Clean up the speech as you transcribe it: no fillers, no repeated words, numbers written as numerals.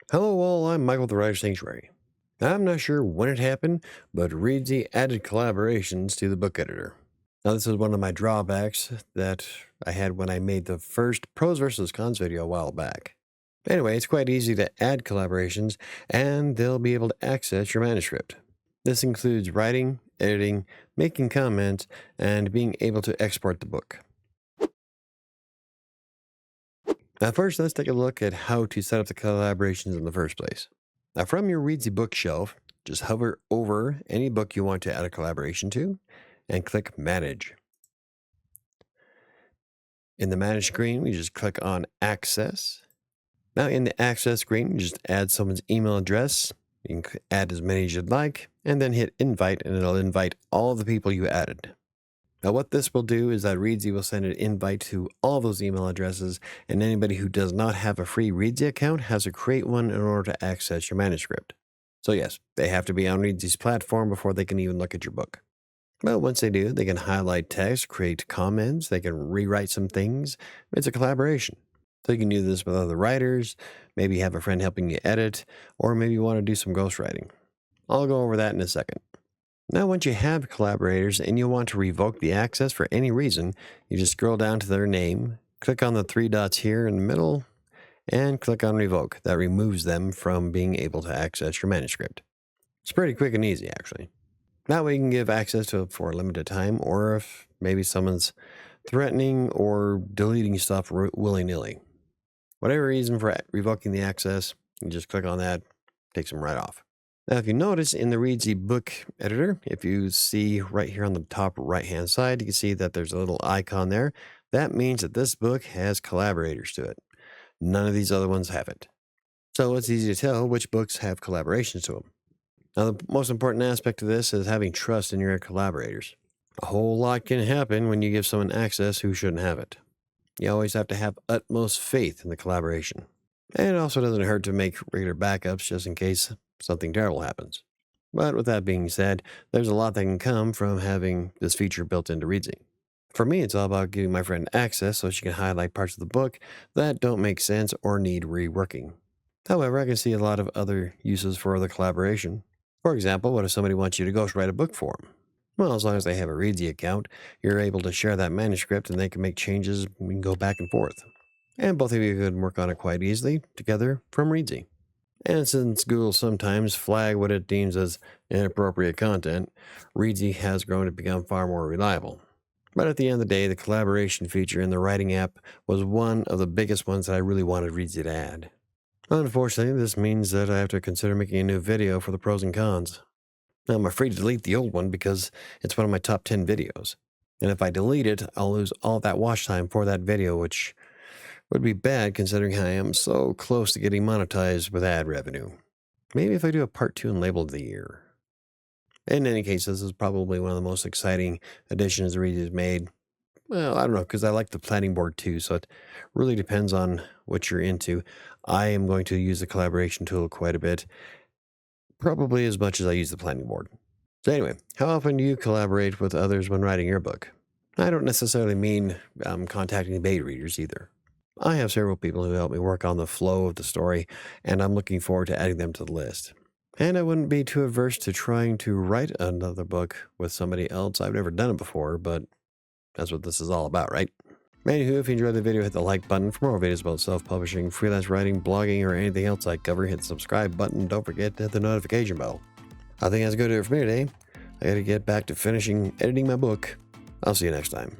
Hello all, I'm Michael with the WriterSanctuary. I'm not sure when it happened, but Reedsy added collaborations to the book editor. Now this was one of my drawbacks that I had when I made the first pros versus cons video a while back. Anyway, it's quite easy to add collaborations and they'll be able to access your manuscript. This includes writing, editing, making comments, and being able to export the book. Now first, let's take a look at how to set up the collaborations in the first place. Now from your Reedsy bookshelf, just hover over any book you want to add a collaboration to and click Manage. In the Manage screen, we just click on Access. Now in the Access screen, you just add someone's email address. You can add as many as you'd like, and then hit Invite, and it'll invite all the people you added. Now what this will do is that Reedsy will send an invite to all those email addresses, and anybody who does not have a free Reedsy account has to create one in order to access your manuscript. So yes, they have to be on Reedsy's platform before they can even look at your book. But once they do, they can highlight text, create comments, they can rewrite some things. It's a collaboration. So you can do this with other writers, maybe have a friend helping you edit, or maybe you want to do some ghostwriting. I'll go over that in a second. Now, once you have collaborators and you want to revoke the access for any reason, you just scroll down to their name, click on the three dots here in the middle, and click on Revoke. That removes them from being able to access your manuscript. It's pretty quick and easy, actually. That way you can give access to it for a limited time, or if maybe someone's threatening or deleting stuff willy-nilly. Whatever reason for revoking the access, you just click on that, takes them right off. Now, if you notice in the Reedsy book editor, if you see right here on the top right-hand side, you can see that there's a little icon there. That means that this book has collaborators to it. None of these other ones have it. So it's easy to tell which books have collaborations to them. Now, the most important aspect of this is having trust in your collaborators. A whole lot can happen when you give someone access who shouldn't have it. You always have to have utmost faith in the collaboration. And it also doesn't hurt to make regular backups just in case something terrible happens. But with that being said, there's a lot that can come from having this feature built into Reedsy. For me, it's all about giving my friend access so she can highlight parts of the book that don't make sense or need reworking. However, I can see a lot of other uses for the collaboration. For example, what if somebody wants you to ghostwrite a book for them? Well, as long as they have a Reedsy account, you're able to share that manuscript and they can make changes and go back and forth. And both of you can work on it quite easily together from Reedsy. And since Google sometimes flag what it deems as inappropriate content, Reedsy has grown to become far more reliable. But at the end of the day, the collaboration feature in the writing app was one of the biggest ones that I really wanted Reedsy to add. Unfortunately, this means that I have to consider making a new video for the pros and cons. Now, I'm afraid to delete the old one because it's one of my top 10 videos. And if I delete it, I'll lose all that watch time for that video, which would be bad considering I am so close to getting monetized with ad revenue. Maybe if I do a part 2 and label of the year. In any case, this is probably one of the most exciting additions Reedy's made. Well, I don't know, because I like the planning board too, so it really depends on what you're into. I am going to use the collaboration tool quite a bit, probably as much as I use the planning board. So anyway, how often do you collaborate with others when writing your book? I don't necessarily mean contacting beta readers either. I have several people who help me work on the flow of the story, and I'm looking forward to adding them to the list. And I wouldn't be too averse to trying to write another book with somebody else. I've never done it before, but that's what this is all about, right? Anywho, if you enjoyed the video, hit the like button. For more videos about self-publishing, freelance writing, blogging, or anything else I cover, hit the subscribe button. Don't forget to hit the notification bell. I think that's going to do it for me today. I got to get back to finishing editing my book. I'll see you next time.